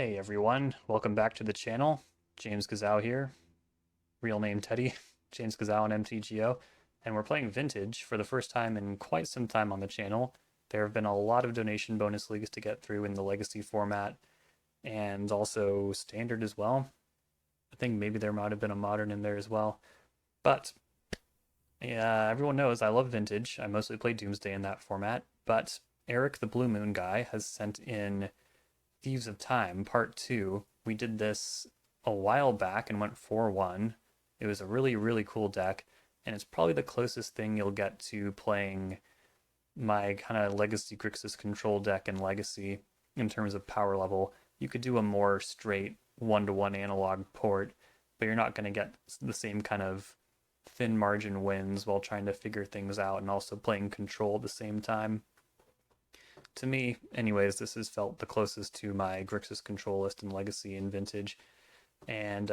Hey everyone, welcome back to the channel. JamesKisau here, real name Teddy, JamesKisau on MTGO, and we're playing Vintage for the first time in quite some time on the channel. There have been a lot of donation bonus leagues to get through in the Legacy format, and also Standard as well. I think maybe there might have been a Modern in there as well. But yeah, everyone knows I love Vintage. I mostly play Doomsday in that format, but Eric the Blue Moon guy has sent in Thieves of Time Part 2. We did this a while back and went 4-1. It was a really, really cool deck, and it's probably the closest thing you'll get to playing my kind of Legacy Grixis control deck in Legacy in terms of power level. You could do a more straight one-to-one analog port, but you're not going to get the same kind of thin margin wins while trying to figure things out and also playing control at the same time. To me, anyways, this has felt the closest to my Grixis control list in Legacy and Vintage. And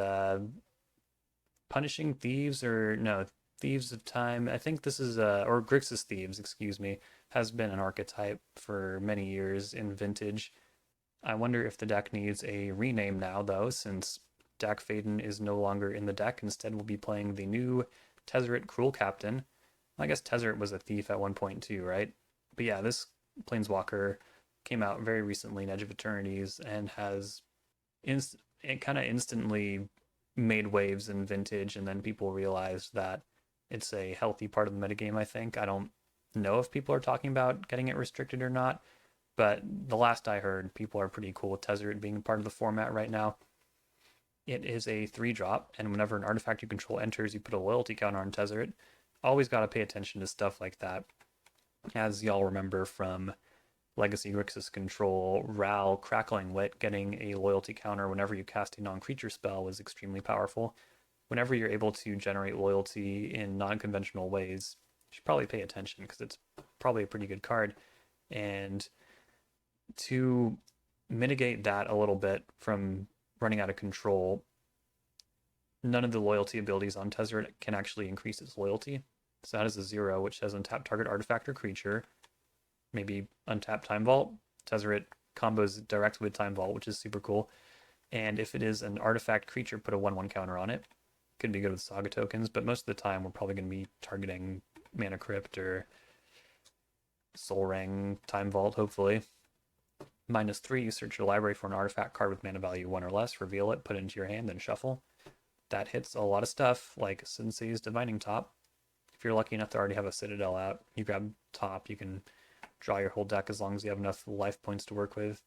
Punishing Thieves, or no, Thieves of Time, I think this is, or Grixis Thieves, excuse me, has been an archetype for many years in Vintage. I wonder if the deck needs a rename now, though, since Dak Faden is no longer in the deck. Instead, we'll be playing the new Tezzeret Cruel Captain. I guess Tezzeret was a thief at one point, too, right? But yeah, this Planeswalker came out very recently in Edge of Eternities and has it kind of instantly made waves in Vintage, and then people realized that it's a healthy part of the metagame. I think I don't know if people are talking about getting it restricted or not, but the last I heard, people are pretty cool with Tezzeret being part of the format right now. It is a 3-drop, and whenever an artifact you control enters, you put a loyalty counter on Tezzeret. Always got to pay attention to stuff like that. As y'all remember from Legacy Grixis Control, Ral Crackling Wit getting a loyalty counter whenever you cast a non-creature spell was extremely powerful. Whenever you're able to generate loyalty in non-conventional ways, you should probably pay attention because it's probably a pretty good card. And to mitigate that a little bit from running out of control, none of the loyalty abilities on Tezzeret can actually increase its loyalty. So that is a 0, which says untap target artifact or creature. Maybe untap Time Vault. Tezzeret combos directly with Time Vault, which is super cool. And if it is an artifact creature, put a 1/1 counter on it. Could be good with Saga tokens, but most of the time we're probably going to be targeting Mana Crypt or Soul Ring, Time Vault, hopefully. -3, you search your library for an artifact card with mana value 1 or less, reveal it, put it into your hand, then shuffle. That hits a lot of stuff, like Sensei's Divining Top. If you're lucky enough to already have a Citadel out, you grab Top, you can draw your whole deck as long as you have enough life points to work with.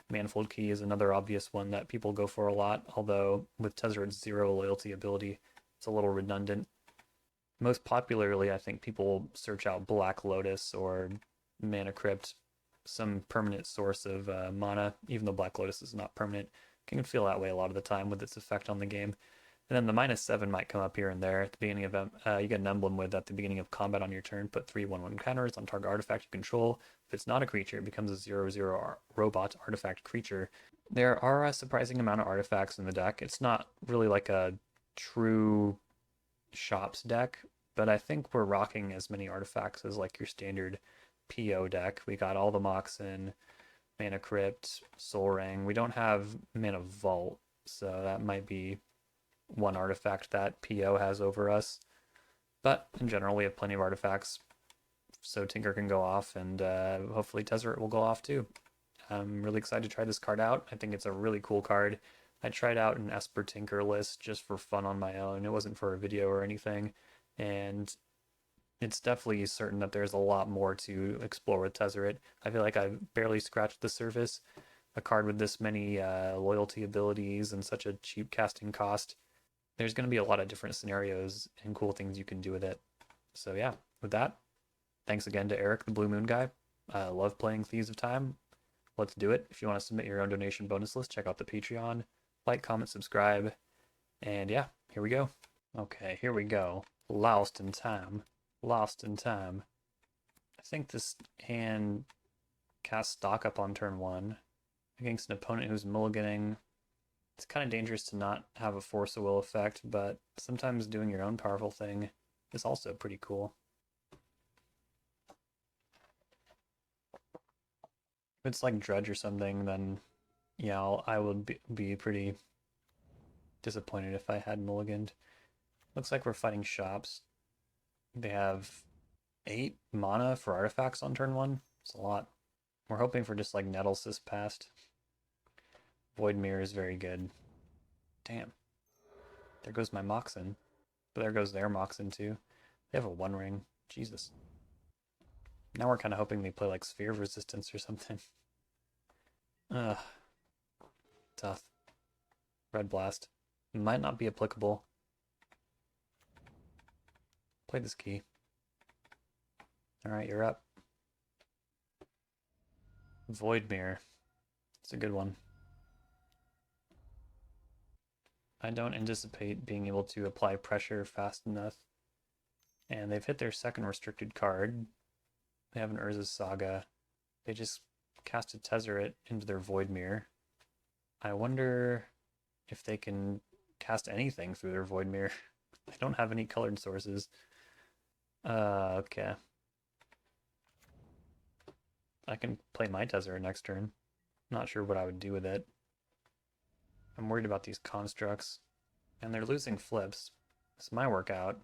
Manifold Key is another obvious one that people go for a lot, although with Tezzeret's 0 loyalty ability, it's a little redundant. Most popularly, I think people search out Black Lotus or Mana Crypt, some permanent source of mana, even though Black Lotus is not permanent. It can feel that way a lot of the time with its effect on the game. And then the -7 might come up here and there at the beginning of you get an emblem with at the beginning of combat on your turn. Put 3 1/1 counters on target artifact you control. If it's not a creature, it becomes a 0/0 robot artifact creature. There are a surprising amount of artifacts in the deck. It's not really like a true shops deck, but I think we're rocking as many artifacts as like your standard PO deck. We got all the Moxen, Mana Crypt, Soul Ring. We don't have Mana Vault, so that might be one artifact that PO has over us. But in general, we have plenty of artifacts, so Tinker can go off, and hopefully Tezzeret will go off too. I'm really excited to try this card out. I think it's a really cool card. I tried out an Esper Tinker list just for fun on my own. It wasn't for a video or anything, and it's definitely certain that there's a lot more to explore with Tezzeret. I feel like I've barely scratched the surface. A card with this many loyalty abilities and such a cheap casting cost, there's going to be a lot of different scenarios and cool things you can do with it. So yeah, with that, thanks again to Eric, the Blue Moon guy. I love playing Thieves of Time. Let's do it. If you want to submit your own donation bonus list, check out the Patreon. Like, comment, subscribe. And yeah, here we go. Okay, here we go. Lost in Time. Lost in Time. I think this hand casts stock up on turn 1 against an opponent who's mulliganing. It's kind of dangerous to not have a Force of Will effect, but sometimes doing your own powerful thing is also pretty cool. If it's like Dredge or something, then Yeah, I would be pretty disappointed if I had mulliganed. Looks like we're fighting shops. They have 8 mana for artifacts on turn 1. It's a lot. We're hoping for just like Nettlesys past. Void Mirror is very good. Damn. There goes my Moxen. But there goes their Moxen too. They have a 1 ring. Jesus. Now we're kind of hoping they play like Sphere of Resistance or something. Ugh. Tough. Red Blast. Might not be applicable. Play this key. Alright, you're up. Void Mirror. It's a good one. I don't anticipate being able to apply pressure fast enough. And they've hit their second restricted card. They have an Urza's Saga. They just cast a Tezzeret into their Void Mirror. I wonder if they can cast anything through their Void Mirror. I don't have any colored sources. Okay. I can play my Tezzeret next turn. Not sure what I would do with it. I'm worried about these constructs. And they're losing flips. This might work out.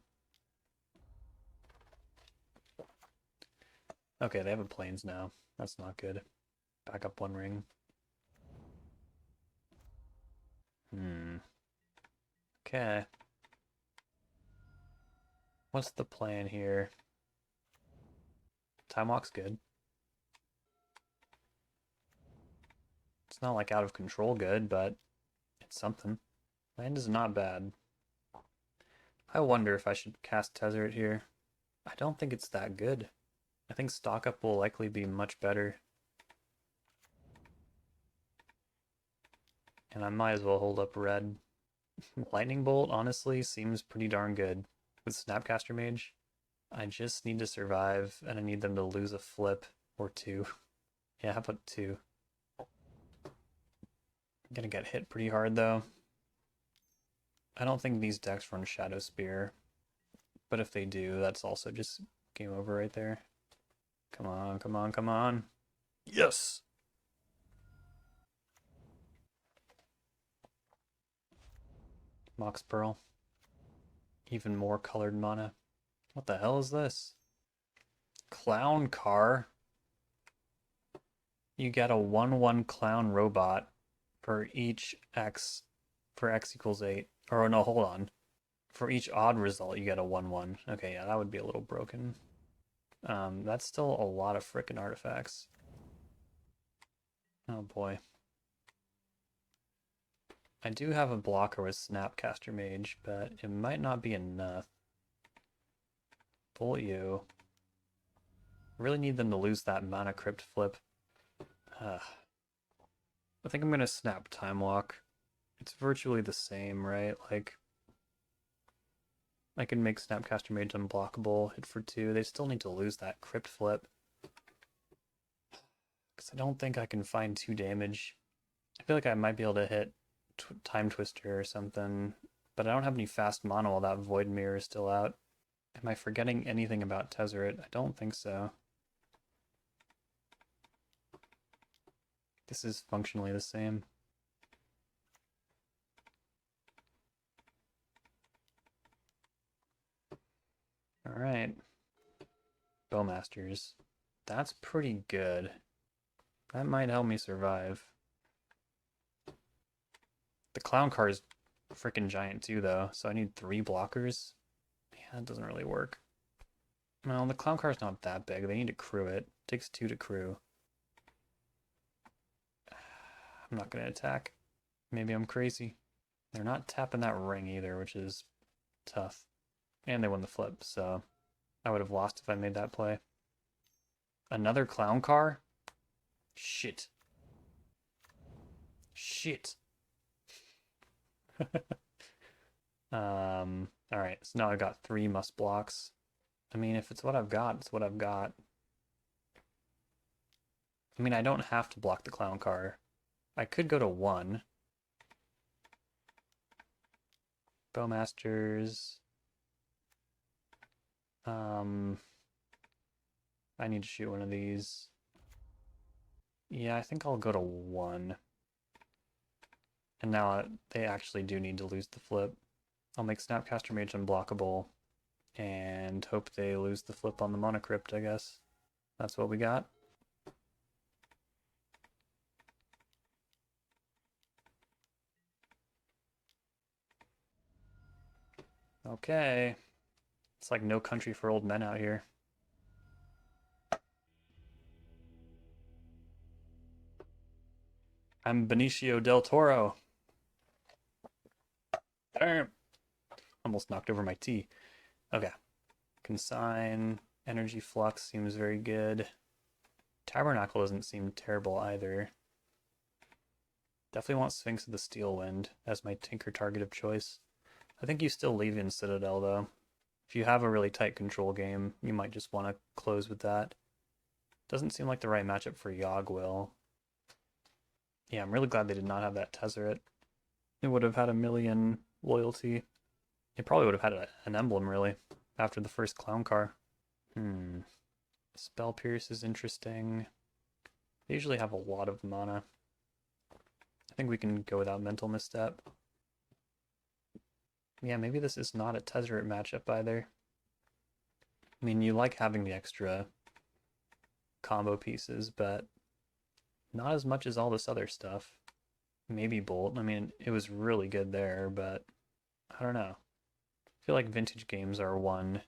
Okay, they have a plains now. That's not good. Back up 1 ring. Okay. What's the plan here? Time Walk's good. It's not like out of control good, but it's something. Land is not bad. I wonder if I should cast Tezzeret here. I don't think it's that good. I think Stock Up will likely be much better. And I might as well hold up red. Lightning Bolt, honestly, seems pretty darn good. With Snapcaster Mage, I just need to survive, and I need them to lose a flip or 2. Yeah, how about 2? I'm gonna get hit pretty hard, though. I don't think these decks run Shadow Spear, but if they do, that's also just game over right there. Come on, come on, come on. Yes! Mox Pearl. Even more colored mana. What the hell is this? Clown Car? You get a 1/1 clown robot for each x, for x equals 8. Or no, hold on. For each odd result, you get a 1/1. Okay, yeah, that would be a little broken. That's still a lot of frickin' artifacts. Oh boy. I do have a blocker with Snapcaster Mage, but it might not be enough. Bolt you. Really need them to lose that Mana Crypt flip. I think I'm gonna snap Time Walk. It's virtually the same, right? Like, I can make Snapcaster Mage unblockable, hit for 2. They still need to lose that Crypt flip. Because I don't think I can find 2 damage. I feel like I might be able to hit Time Twister or something, but I don't have any fast mana while that Void Mirror is still out. Am I forgetting anything about Tezzeret? I don't think so. This is functionally the same. Alright. Bowmasters. That's pretty good. That might help me survive. The clown car is freaking giant too, though, so I need 3 blockers. Yeah, that doesn't really work. No, the clown car is not that big. They need to crew it. It takes 2 to crew. I'm not going to attack. Maybe I'm crazy. They're not tapping that ring either, which is tough. And they won the flip, so I would have lost if I made that play. Another clown car? Shit. Shit. Alright, so now I've got 3 must blocks. I mean, if it's what I've got, it's what I've got. I mean, I don't have to block the clown car. I could go to 1. Bowmasters. I need to shoot one of these. Yeah, I think I'll go to 1. now they actually do need to lose the flip. I'll make Snapcaster Mage unblockable and hope they lose the flip on the Mana Crypt, I guess. That's what we got. Okay. It's like No Country for Old Men out here. I'm Benicio del Toro. Damn. Almost knocked over my tea. Okay. Consign. Energy Flux seems very good. Tabernacle doesn't seem terrible either. Definitely want Sphinx of the Steel Wind as my Tinker target of choice. I think you still leave in Citadel though. If you have a really tight control game, you might just want to close with that. Doesn't seem like the right matchup for Yogg-Will. Yeah, I'm really glad they did not have that Tezzeret. It would have had a million loyalty. It probably would have had an emblem, really, after the first Clown Car. Spell Pierce is interesting. They usually have a lot of mana. I think we can go without Mental Misstep. Yeah, maybe this is not a Tezzeret matchup either. I mean, you like having the extra combo pieces, but not as much as all this other stuff. Maybe Bolt. I mean, it was really good there, but I don't know. I feel like vintage games are won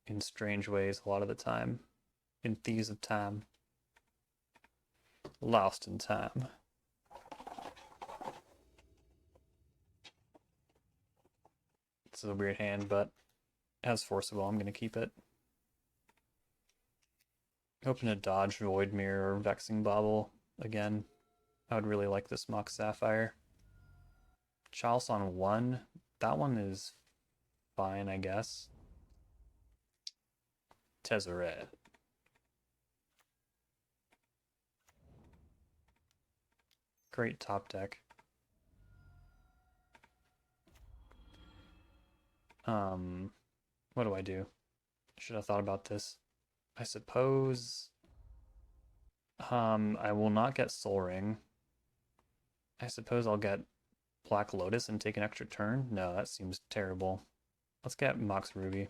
in strange ways a lot of the time. In Thieves of Time. Lost in Time. This is a weird hand, but as Forcible, I'm going to keep it. Open a Dodge, Void Mirror, or Vexing Bauble again. I would really like this Mox Sapphire. Chalice on 1. That one is fine, I guess. Tezzeret. Great top deck. What do I do? Should have thought about this. I suppose I will not get Soul Ring. I suppose I'll get Black Lotus and take an extra turn? No, that seems terrible. Let's get Mox Ruby.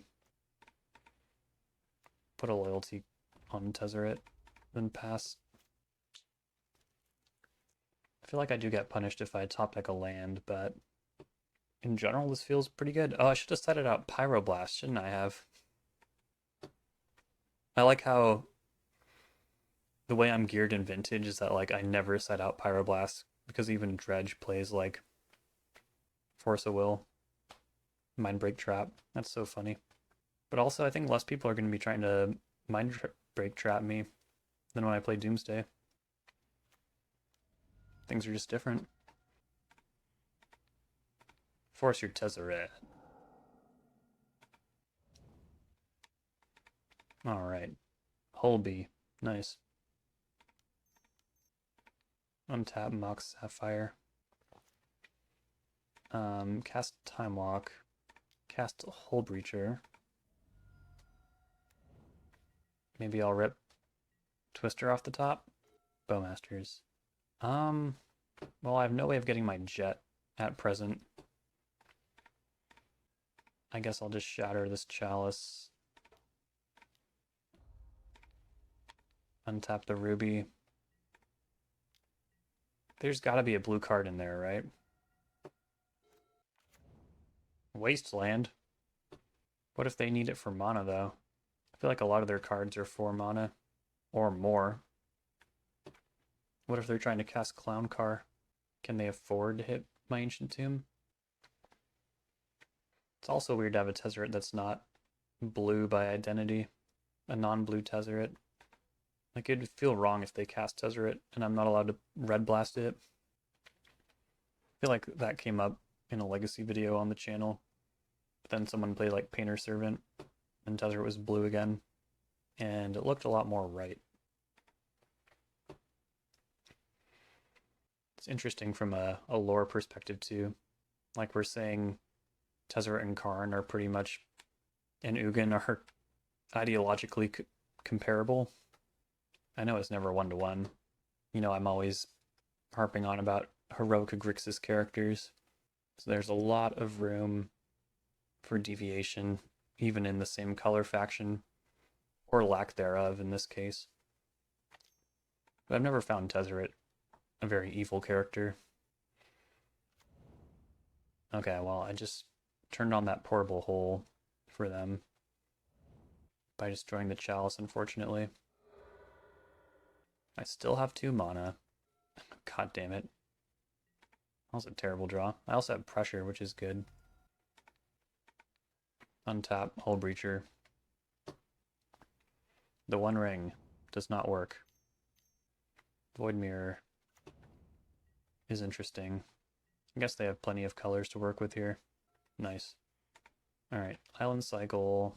Put a loyalty on Tezzeret, then pass. I feel like I do get punished if I top deck a land, but in general this feels pretty good. Oh, I should have set it out Pyroblast, shouldn't I have? I like how the way I'm geared in Vintage is that like I never set out Pyroblast because even Dredge plays like Force of Will, Mindbreak Trap. That's so funny. But also I think less people are going to be trying to Mindbreak Trap me than when I play Doomsday. Things are just different. Force your Tezzeret. Alright. Holby. Nice. Untap Mox Sapphire. Cast Time Walk. Cast Hull Breacher. Maybe I'll rip Twister off the top. Bowmasters. Well, I have no way of getting my jet at present. I guess I'll just shatter this Chalice. Untap the Ruby. There's gotta be a blue card in there, right? Wasteland. What if they need it for mana, though? I feel like a lot of their cards are 4 mana. Or more. What if they're trying to cast Clown Car? Can they afford to hit my Ancient Tomb? It's also weird to have a Tezzeret that's not blue by identity. A non-blue Tezzeret. Like, it'd feel wrong if they cast Tezzeret and I'm not allowed to red blast it. I feel like that came up in a Legacy video on the channel. But then someone played like Painter Servant and Tezzeret was blue again. And it looked a lot more right. It's interesting from a lore perspective too. Like we're saying Tezzeret and Karn are pretty much, and Ugin are ideologically comparable. I know it's never one-to-one. You know, I'm always harping on about heroic Grixis characters. So there's a lot of room for deviation, even in the same color faction, or lack thereof in this case. But I've never found Tezzeret a very evil character. Okay, well, I just turned on that portable hole for them by destroying the chalice, unfortunately. I still have 2 mana. God damn it. That was a terrible draw. I also have pressure, which is good. Untap, Hull Breacher. The One Ring does not work. Void Mirror is interesting. I guess they have plenty of colors to work with here. Nice. Alright, Island Cycle.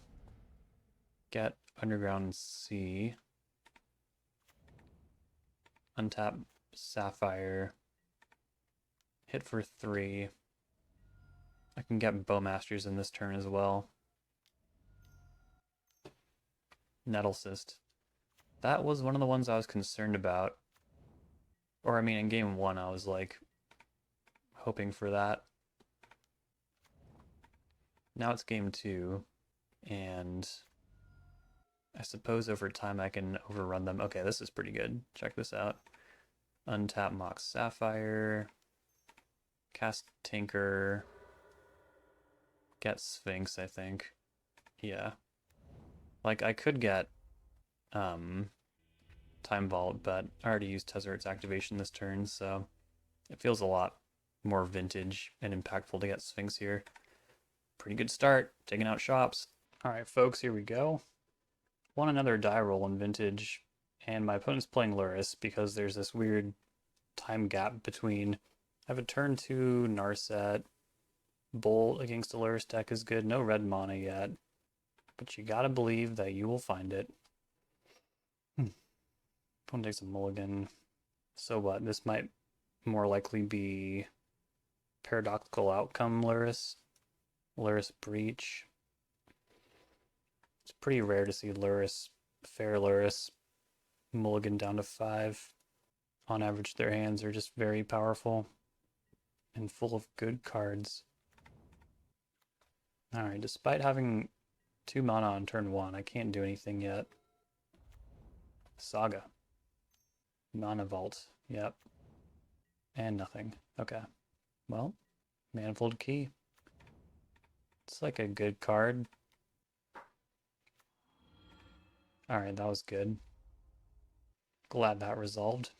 Get Underground Sea. Untap Sapphire. Hit for 3. I can get Bowmasters in this turn as well. Nettle Cyst. That was one of the ones I was concerned about. Or, I mean, in game 1, I was like hoping for that. Now it's game 2, and I suppose over time I can overrun them. Okay, this is pretty good. Check this out. Untap Mox Sapphire. Cast Tinker. Get Sphinx, I think. Yeah. Like, I could get Time Vault, but I already used Tezzeret's activation this turn, so it feels a lot more vintage and impactful to get Sphinx here. Pretty good start, taking out shops. Alright folks, here we go. Won another die roll in vintage, and my opponent's playing Lurrus because there's this weird time gap between... I have a turn 2 Narset. Bolt against a Lurrus deck is good. No red mana yet, but you gotta believe that you will find it. Opponent takes a mulligan. So what? This might more likely be Paradoxical Outcome Lurrus. Lurrus Breach. It's pretty rare to see Lurrus, fair Lurrus, mulligan down to 5. On average, their hands are just very powerful and full of good cards. Alright, despite having 2 mana on turn 1, I can't do anything yet. Saga. Mana Vault. Yep. And nothing. Okay. Well, Manifold Key. It's like a good card. Alright, that was good. Glad that resolved.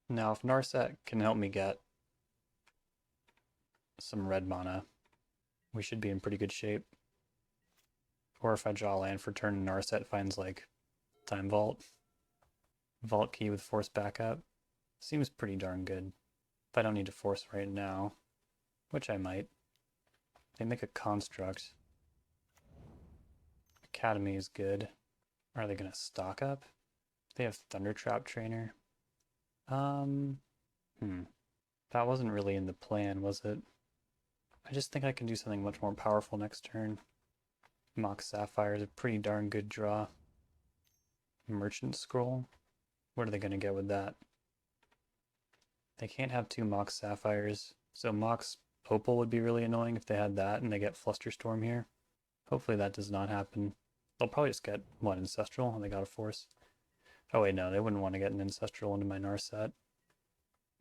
Now, if Narset can help me get some red mana, we should be in pretty good shape. Or if I draw land for turn and Narset finds like Time Vault. Vault Key with Force Backup. Seems pretty darn good. If I don't need to force right now, which I might. They make a construct. Academy is good. Are they gonna stock up? They have Thundertrap Trainer. That wasn't really in the plan, was it? I just think I can do something much more powerful next turn. Mox Sapphire is a pretty darn good draw. Merchant Scroll? What are they gonna get with that? They can't have 2 Mox Sapphires, so Mox Opal would be really annoying if they had that and they get Flusterstorm here. Hopefully that does not happen. They'll probably just get, what, Ancestral? And they got a Force. Oh wait, no, they wouldn't want to get an Ancestral into my Narset.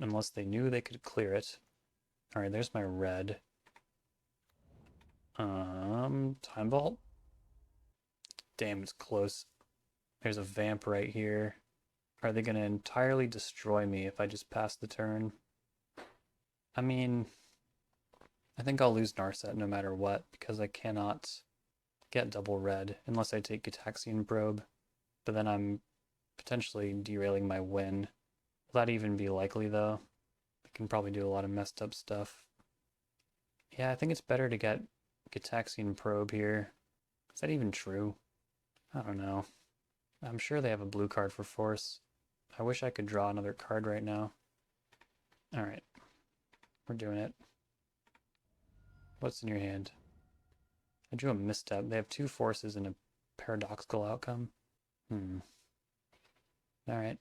Unless they knew they could clear it. Alright, there's my red. Time Vault? Damn, it's close. There's a Vamp right here. Are they going to entirely destroy me if I just pass the turn? I mean, I think I'll lose Narset no matter what, because I cannot get double red unless I take Gitaxian Probe. But then I'm potentially derailing my win. Will that even be likely, though? I can probably do a lot of messed up stuff. Yeah, I think it's better to get Gitaxian Probe here. Is that even true? I don't know. I'm sure they have a blue card for Force. I wish I could draw another card right now. Alright. We're doing it. What's in your hand? I drew a misstep. They have 2 forces and a paradoxical outcome. Alright.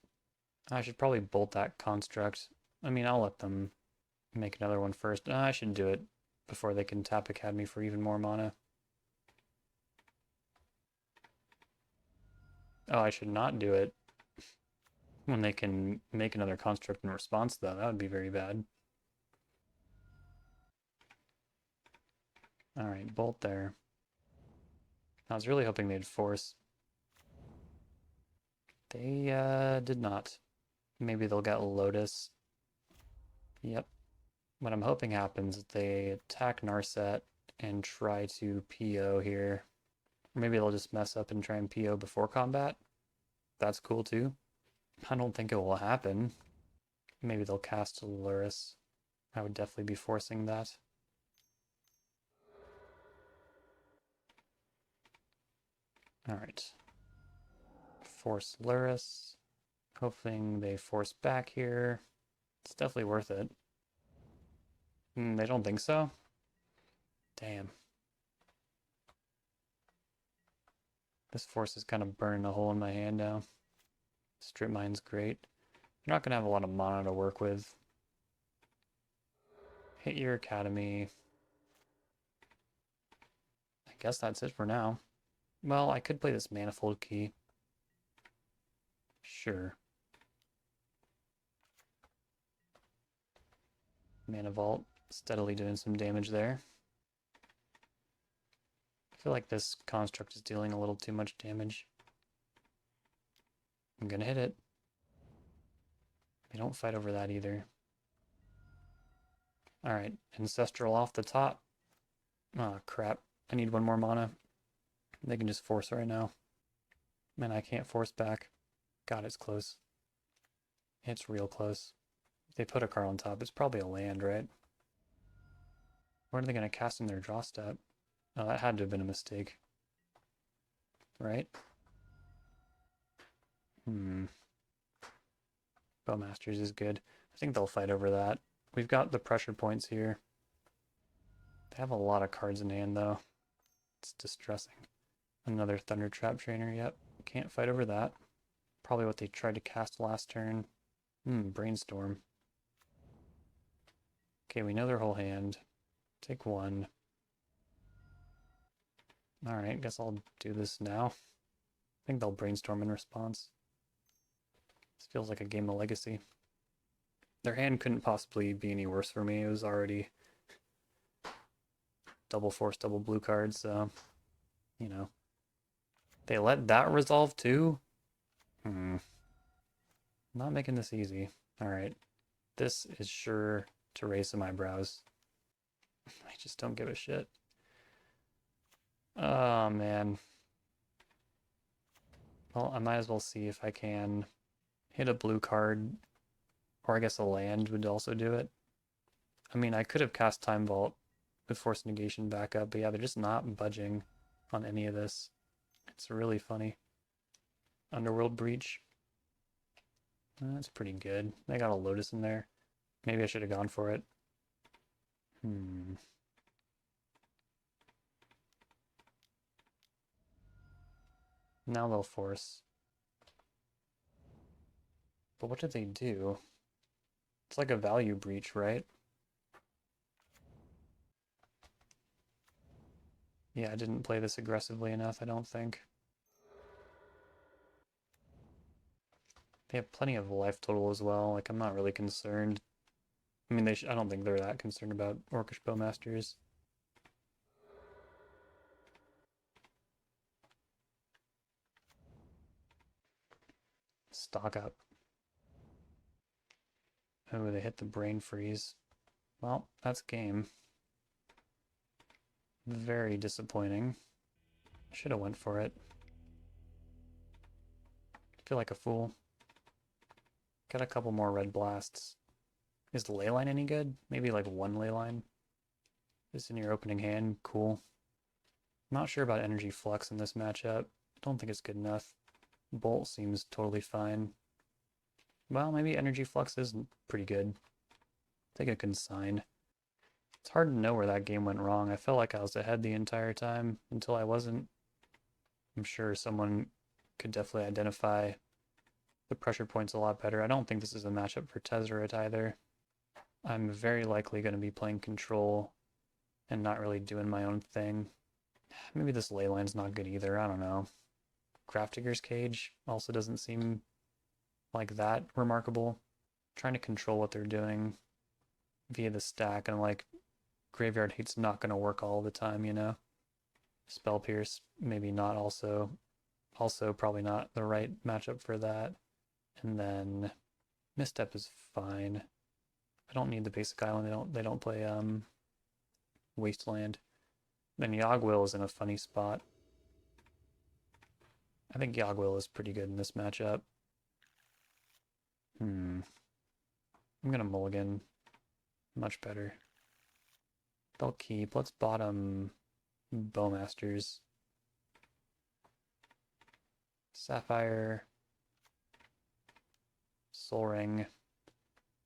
I should probably bolt that construct. I mean, I'll let them make another one first. I should do it before they can tap Academy for even more mana. Oh, I should not do it when they can make another construct in response, though. That would be very bad. Alright, bolt there. I was really hoping they'd force. They did not. Maybe they'll get Lotus. Yep. What I'm hoping happens is they attack Narset and try to PO here. Or maybe they'll just mess up and try and PO before combat. That's cool too. I don't think it will happen. Maybe they'll cast Luris. I would definitely be forcing that. Alright. Force Luris. Hoping they force back here. It's definitely worth it. They don't think so? Damn. This force is kind of burning a hole in my hand now. Strip Mine's great. You're not going to have a lot of mana to work with. Hit your Academy. I guess that's it for now. Well, I could play this Manifold Key. Sure. Mana Vault, steadily doing some damage there. I feel like this construct is dealing a little too much damage. I'm gonna hit it. They don't fight over that either. Alright, Ancestral off the top. Oh crap, I need one more mana. They can just force right now. Man, I can't force back. God, it's close. It's real close. If they put a card on top, it's probably a land, right? What are they going to cast in their draw step? Oh, that had to have been a mistake. Right? Bowmasters is good. I think they'll fight over that. We've got the pressure points here. They have a lot of cards in hand, though. It's distressing. Another Thunder Trap Trainer, yep. Can't fight over that. Probably what they tried to cast last turn. Brainstorm. Okay, we know their whole hand. Take one. Alright, guess I'll do this now. I think they'll brainstorm in response. This feels like a game of Legacy. Their hand couldn't possibly be any worse for me. It was already double force, double blue cards, so, you know. They let that resolve too? Not making this easy. Alright. This is sure to raise some eyebrows. I just don't give a shit. Oh, man. Well, I might as well see if I can hit a blue card, or I guess a land would also do it. I mean, I could have cast Time Vault with Force Negation back up, but yeah, they're just not budging on any of this. It's really funny. Underworld Breach. That's pretty good. They got a Lotus in there. Maybe I should have gone for it. Now they'll force. But what did they do? It's like a value breach, right? Yeah, I didn't play this aggressively enough, I don't think. They have plenty of life total as well. Like, I'm not really concerned. I mean, I don't think they're that concerned about Orcish Bowmasters. Stock up. Oh, they hit the Brain Freeze. Well, that's game. Very disappointing. Should have went for it. Feel like a fool. Got a couple more red blasts. Is the Leyline any good? Maybe like one Leyline? This in your opening hand, cool. Not sure about Energy Flux in this matchup. Don't think it's good enough. Bolt seems totally fine. Well, maybe Energy Flux is pretty good. Take a Consign. It's hard to know where that game went wrong. I felt like I was ahead the entire time until I wasn't. I'm sure someone could definitely identify The pressure point's a lot better. I don't think this is a matchup for Tezzeret either. I'm very likely going to be playing control and not really doing my own thing. Maybe this ley line's not good either. I don't know. Grafdigger's Cage also doesn't seem like that remarkable. Trying to control what they're doing via the stack, and like Graveyard Hate's not going to work all the time, you know? Spell Pierce, maybe not also. Also probably not the right matchup for that. And then Misstep is fine. I don't need the basic island. They don't play Wasteland. Then Yogwill is in a funny spot. I think Yogwill is pretty good in this matchup. I'm gonna mulligan. Much better. They'll keep. Let's bottom Bowmasters. Sapphire. Soul Ring.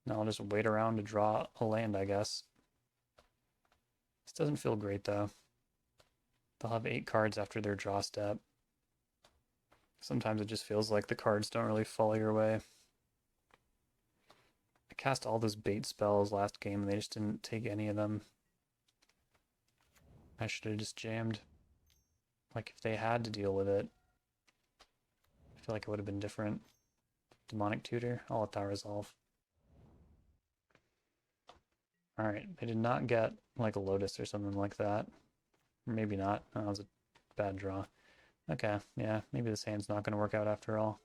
Now I'll just wait around to draw a land, I guess. This doesn't feel great though. They'll have 8 cards after their draw step. Sometimes it just feels like the cards don't really fall your way. I cast all those bait spells last game and they just didn't take any of them. I should have just jammed. Like if they had to deal with it, I feel like it would have been different. Demonic Tutor, I'll let that resolve. Alright, they did not get like a Lotus or something like that. Or maybe not. Oh, that was a bad draw. Okay, yeah, maybe this hand's not going to work out after all.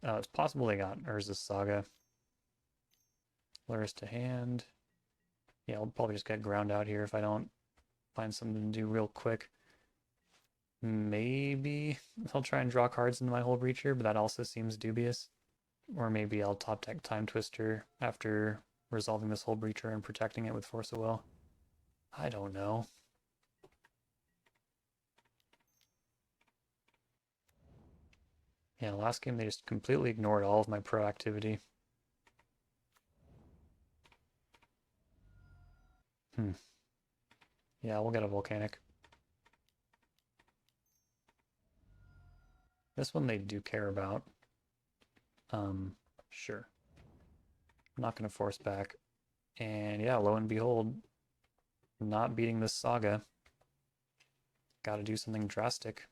It's possible they got Urza's Saga. Lures to hand. Yeah, I'll probably just get ground out here if I don't find something to do real quick. Maybe I'll try and draw cards into my Hull Breacher, but that also seems dubious. Or maybe I'll top deck Time Twister after resolving this Hull Breacher and protecting it with Force of Will. I don't know. Yeah, last game they just completely ignored all of my proactivity. Yeah, we'll get a Volcanic. This one they do care about. Sure. I'm not going to force back. And yeah, lo and behold, not beating this Saga. Gotta do something drastic.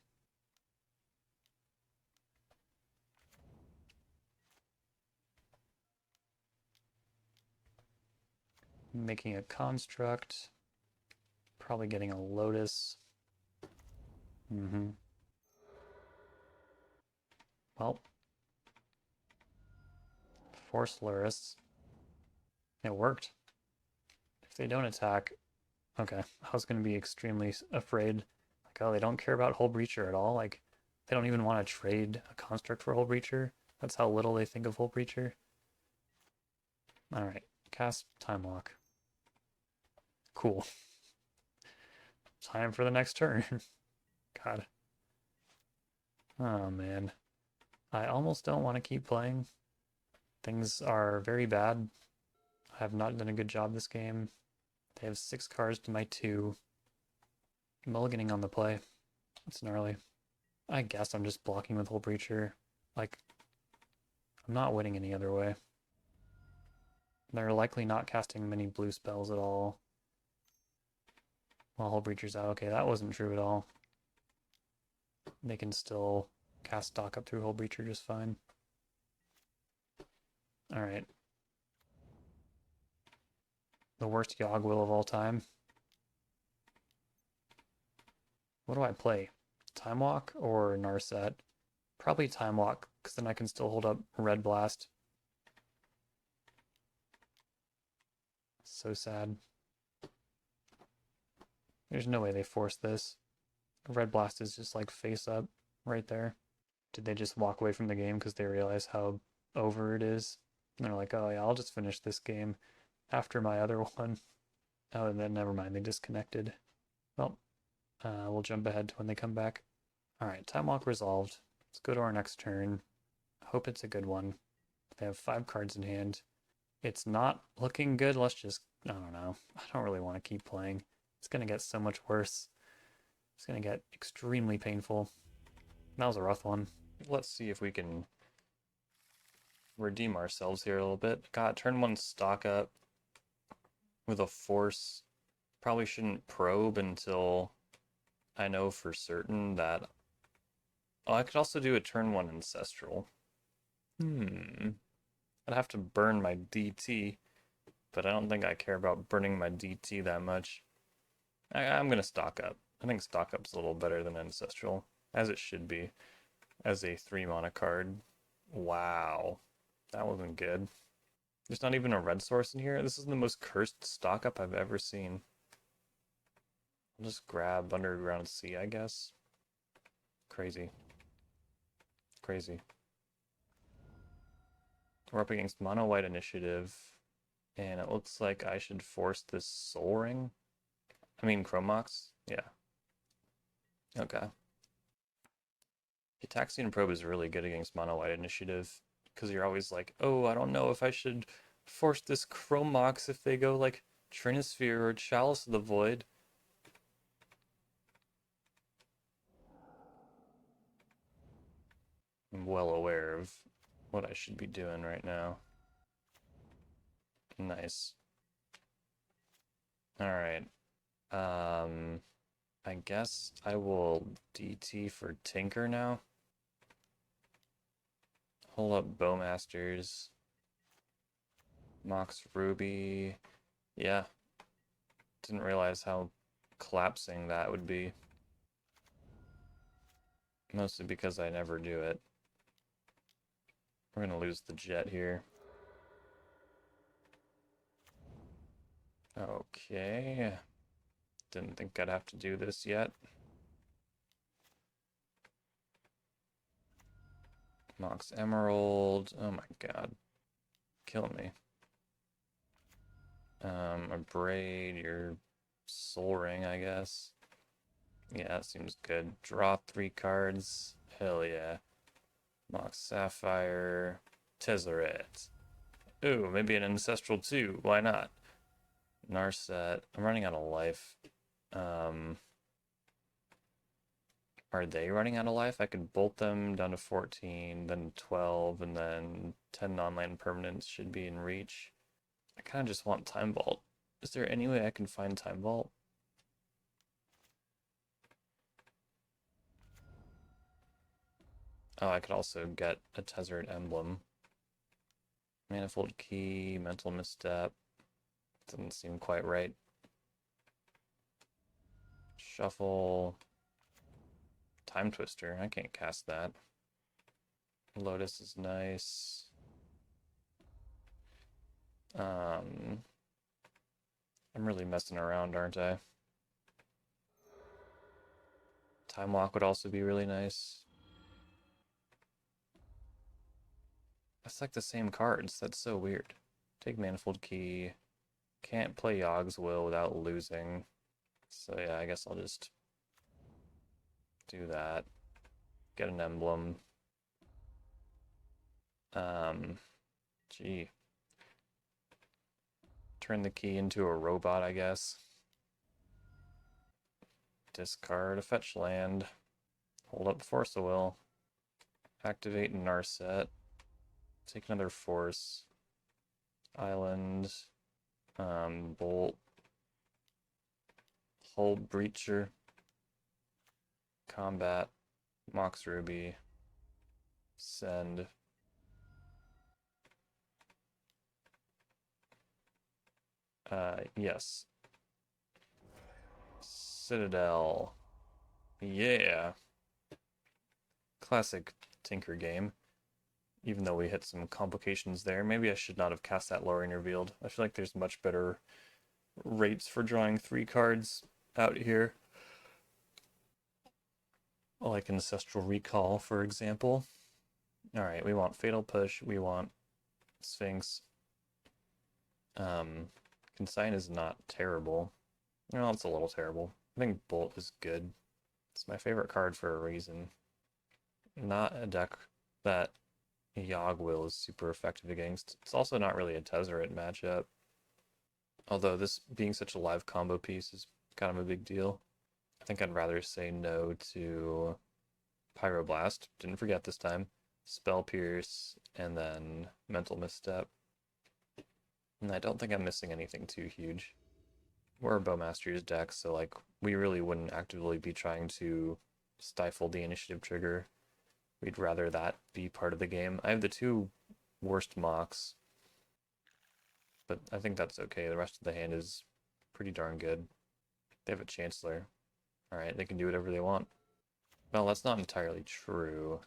Making a construct. Probably getting a Lotus. Well. Force Luris. It worked. If they don't attack... Okay, I was going to be extremely afraid. Like, oh, they don't care about Hull Breacher at all? Like, they don't even want to trade a construct for Hull Breacher? That's how little they think of Hull Breacher? Alright, cast Time Lock. Cool. Time for the next turn. God. Oh, man. I almost don't want to keep playing. Things are very bad. I have not done a good job this game. They have 6 cards to my 2. Mulliganing on the play. That's gnarly. I guess I'm just blocking with Hull Breacher. Like, I'm not winning any other way. They're likely not casting many blue spells at all. Well, Hull Breacher's out. Okay, that wasn't true at all. They can still cast Stock up through Hull Breacher just fine. Alright. The worst Yogwill of all time. What do I play? Time Walk or Narset? Probably Time Walk, because then I can still hold up Red Blast. So sad. There's no way they forced this. Red Blast is just like face up right there. Did they just walk away from the game because they realize how over it is? And they're like, oh yeah, I'll just finish this game after my other one. Oh, and then never mind, they disconnected. Well, we'll jump ahead to when they come back. Alright, Time Walk resolved. Let's go to our next turn. Hope it's a good one. They have 5 cards in hand. It's not looking good. Let's just, I don't know. I don't really want to keep playing. It's going to get so much worse. It's going to get extremely painful. That was a rough one. let's see if we can redeem ourselves here a little bit. Got turn one stock up with a force. Probably shouldn't probe until I know for certain that. Oh, I could also do a turn one ancestral. I'd have to burn my DT, but I don't think I care about burning my DT that much. I'm gonna stock up. I think stock up's a little better than ancestral, as it should be, as a 3 mana card. Wow, that wasn't good. There's not even a red source in here. This is the most cursed stock up I've ever seen. I'll just grab Underground Sea, I guess. Crazy. Crazy. We're up against Mono White Initiative, and it looks like I should force this Soul Ring. I mean, Chromox? Yeah. Okay. Ataxian Probe is really good against Mono White Initiative, because you're always like, oh, I don't know if I should force this Chromox if they go like Trinisphere or Chalice of the Void. I'm well aware of what I should be doing right now. Nice. Alright. I guess I will DT for Tinker now. Hold up Bowmasters. Mox Ruby. Yeah. Didn't realize how collapsing that would be. Mostly because I never do it. We're gonna lose the jet here. Okay. Didn't think I'd have to do this yet. Mox Emerald. Oh my god. Kill me. A braid, your Soul Ring, I guess. Yeah, that seems good. Draw 3 cards. Hell yeah. Mox Sapphire. Tezzeret. Ooh, maybe an Ancestral too. Why not? Narset. I'm running out of life. Are they running out of life? I could bolt them down to 14, then 12, and then 10 non-land permanents should be in reach. I kind of just want Time Vault. Is there any way I can find Time Vault? Oh, I could also get a Tezzeret Emblem. Manifold Key, Mental Misstep. Doesn't seem quite right. Shuffle. Time Twister. I can't cast that. Lotus is nice. I'm really messing around, aren't I? Time Walk would also be really nice. That's like the same cards. That's so weird. Take Manifold Key. Can't play Yogg's Will without losing. So yeah, I guess I'll just do that. Get an emblem. Gee. Turn the key into a robot, I guess. Discard a fetch land. Hold up Force of Will. Activate Narset. Take another Force. Island. Bolt. Hull Breacher. Combat. Mox Ruby. Send. Yes. Citadel. Yeah. Classic Tinker game. Even though we hit some complications there. Maybe I should not have cast that Lorien Revealed. I feel like there's much better rates for drawing 3 cards out here. Like Ancestral Recall, for example. Alright, we want Fatal Push, we want Sphinx. Consign is not terrible. Well, it's a little terrible. I think Bolt is good. It's my favorite card for a reason. Not a deck that Yogg Will is super effective against. It's also not really a Tezzeret matchup. Although this being such a live combo piece is kind of a big deal. I think I'd rather say no to Pyroblast, didn't forget this time. Spell Pierce, and then Mental Misstep. And I don't think I'm missing anything too huge. We're a Bowmaster's deck, so like we really wouldn't actively be trying to stifle the initiative trigger. We'd rather that be part of the game. I have the two worst mocks, but I think that's okay. The rest of the hand is pretty darn good. They have a Chancellor. Alright, they can do whatever they want. Well, that's not entirely true.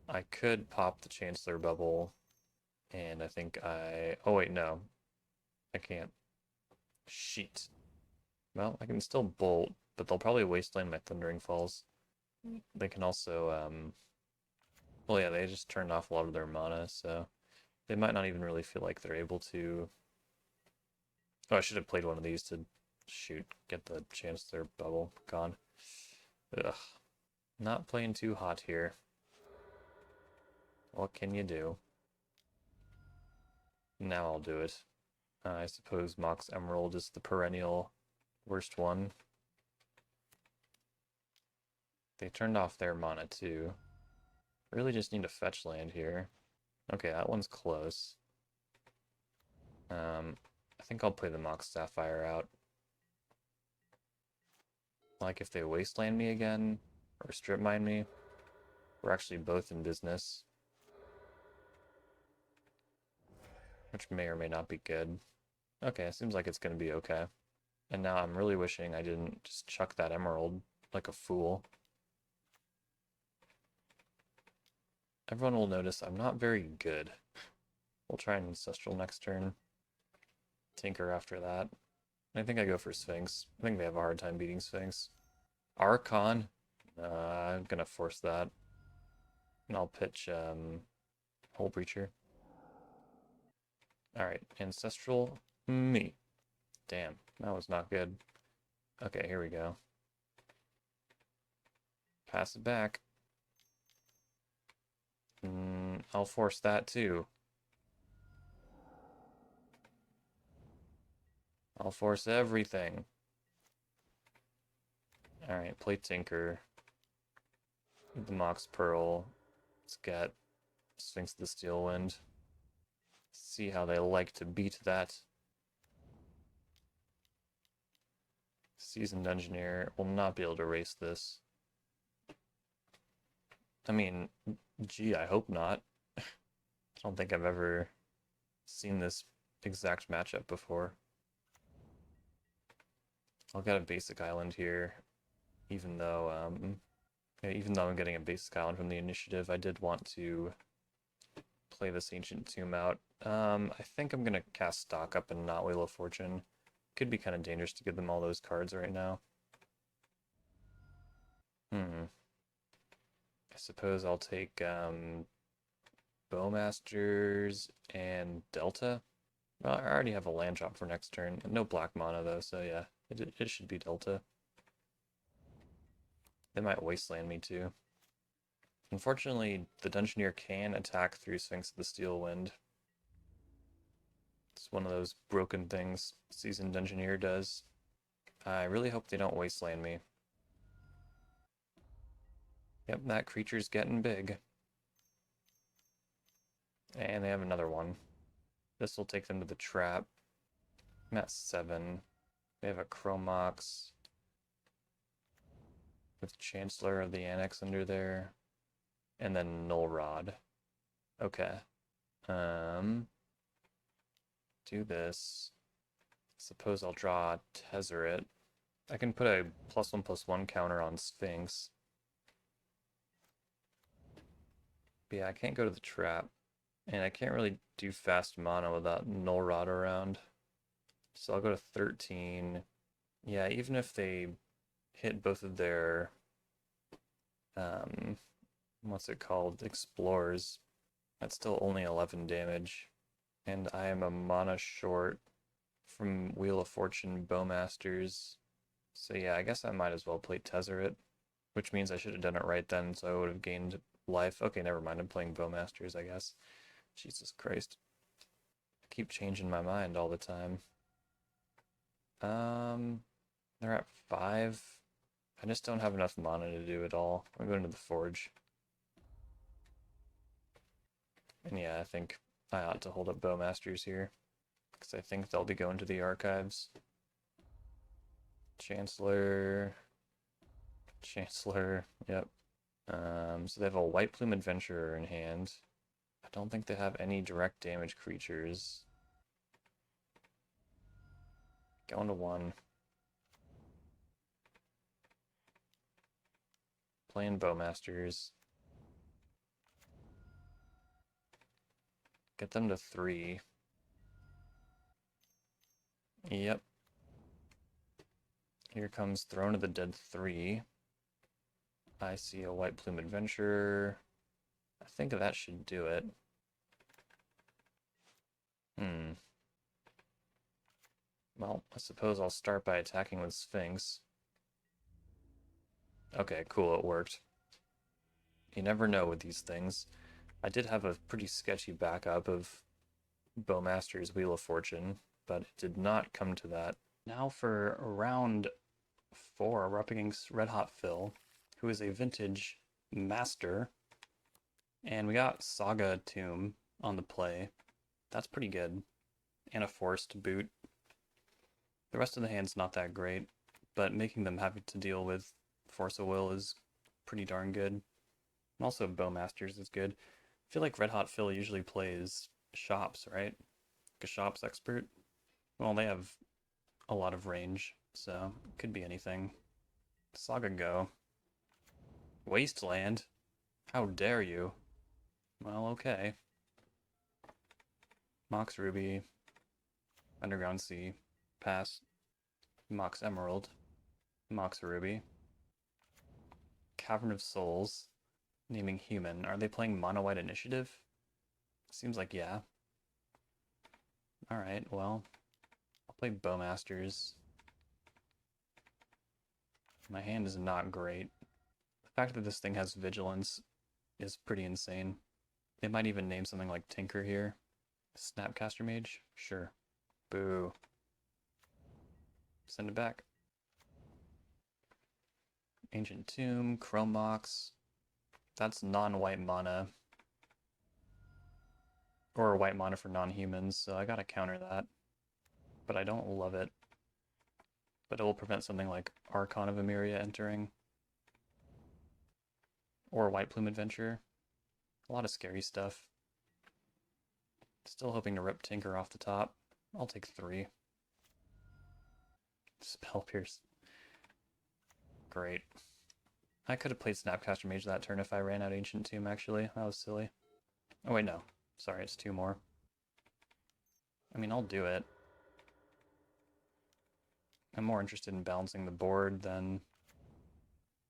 I could pop the Chancellor bubble, and I think I... Oh wait, no. I can't. Sheet. Well, I can still bolt, but they'll probably wasteland my Thundering Falls. They can also, well, yeah, they just turned off a lot of their mana, so they might not even really feel like they're able to... Oh, I should have played one of these to get the Chancellor bubble gone. Ugh. Not playing too hot here. What can you do? Now I'll do it. I suppose Mox Emerald is the perennial worst one. They turned off their mana too. Really just need a fetch land here. Okay, that one's close. I think I'll play the Mox Sapphire out. Like if they wasteland me again, or strip mine me, we're actually both in business. Which may or may not be good. Okay, it seems like it's going to be okay. And now I'm really wishing I didn't just chuck that emerald like a fool. Everyone will notice I'm not very good. We'll try an Ancestral next turn. Tinker after that. I think I go for Sphinx. I think they have a hard time beating Sphinx. Archon? I'm gonna force that. And I'll pitch Hole Breacher. Alright, Ancestral me. Damn, that was not good. Okay, here we go. Pass it back. I'll force that too. I'll force everything. Alright, play Tinker. The Mox Pearl. Let's get Sphinx of the Steel Wind. See how they like to beat that. Seasoned Engineer will not be able to erase this. I mean, gee, I hope not. I don't think I've ever seen this exact matchup before. I'll get a basic island here, even though I'm getting a basic island from the initiative, I did want to play this Ancient Tomb out. I think I'm gonna cast Stock Up and not Wheel of Fortune. Could be kind of dangerous to give them all those cards right now. I suppose I'll take Bowmasters and Delta. Well, I already have a land drop for next turn. No black mana though, so yeah, it should be Delta. They might wasteland me too. Unfortunately, the Dungeoneer can attack through Sphinx of the Steel Wind. It's one of those broken things Seasoned Dungeoneer does. I really hope they don't wasteland me. Yep, that creature's getting big. And they have another one. This will take them to the trap. I'm at 7. They have a Chromox with Chancellor of the Annex under there. And then Null Rod. Okay. Do this. Suppose I'll draw Tezzeret. I can put a +1/+1 counter on Sphinx. But yeah, I can't go to the trap. And I can't really do fast mana without Null Rod around. So I'll go to 13. Yeah, even if they hit both of their what's it called? Explores, that's still only 11 damage. And I am a mana short from Wheel of Fortune Bowmasters. So yeah, I guess I might as well play Tezzeret, which means I should have done it right then, so I would have gained life. Okay, never mind, I'm playing Bowmasters, I guess. Jesus Christ. I keep changing my mind all the time. They're at 5. I just don't have enough mana to do it all. I'm going to the Forge. And yeah, I think I ought to hold up Bowmasters here, because I think they'll be going to the archives. Chancellor, yep. So they have a White Plume Adventurer in hand. I don't think they have any direct damage creatures. Going to 1. Playing Bowmasters. Get them to 3. Yep. Here comes Throne of the Dead 3. I see a White Plume Adventurer. I think that should do it. Well, I suppose I'll start by attacking with Sphinx. Okay, cool, it worked. You never know with these things. I did have a pretty sketchy backup of Bowmaster's Wheel of Fortune, but it did not come to that. Now for round 4, we're up against Red Hot Phil, who is a vintage master. And we got Saga Tomb on the play. That's pretty good. And a Force to boot. The rest of the hand's not that great, but making them happy to deal with Force of Will is pretty darn good. And also Bowmasters is good. I feel like Red Hot Phil usually plays shops, right? Like a shops expert. Well, they have a lot of range, so it could be anything. Saga Go. Wasteland? How dare you? Well, okay. Mox Ruby. Underground Sea. Pass. Mox Emerald. Mox Ruby. Cavern of Souls. Naming Human. Are they playing Mono White Initiative? Seems like yeah. Alright, well. I'll play Bowmasters. My hand is not great. The fact that this thing has Vigilance is pretty insane. They might even name something like Tinker here. Snapcaster Mage? Sure. Boo. Send it back. Ancient Tomb, Chrome Mox. That's non-white mana. Or white mana for non-humans, so I gotta counter that. But I don't love it. But it will prevent something like Archon of Emeria entering. Or White Plume Adventure. A lot of scary stuff. Still hoping to rip Tinker off the top. I'll take 3. Spell Pierce. Great. I could have played Snapcaster Mage that turn if I ran out Ancient Tomb, actually. That was silly. Oh wait, no. Sorry, it's 2 more. I mean, I'll do it. I'm more interested in balancing the board than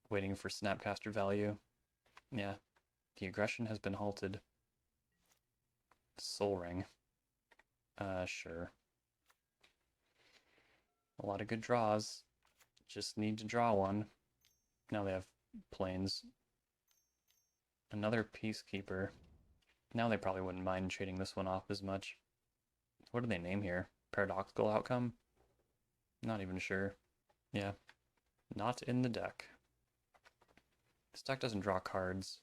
waiting for Snapcaster value. Yeah. The aggression has been halted. Soul Ring. Sure. A lot of good draws. Just need to draw one. Now they have planes. Another Peacekeeper. Now they probably wouldn't mind trading this one off as much. What do they name here? Paradoxical Outcome? Not even sure. Yeah. Not in the deck. This deck doesn't draw cards.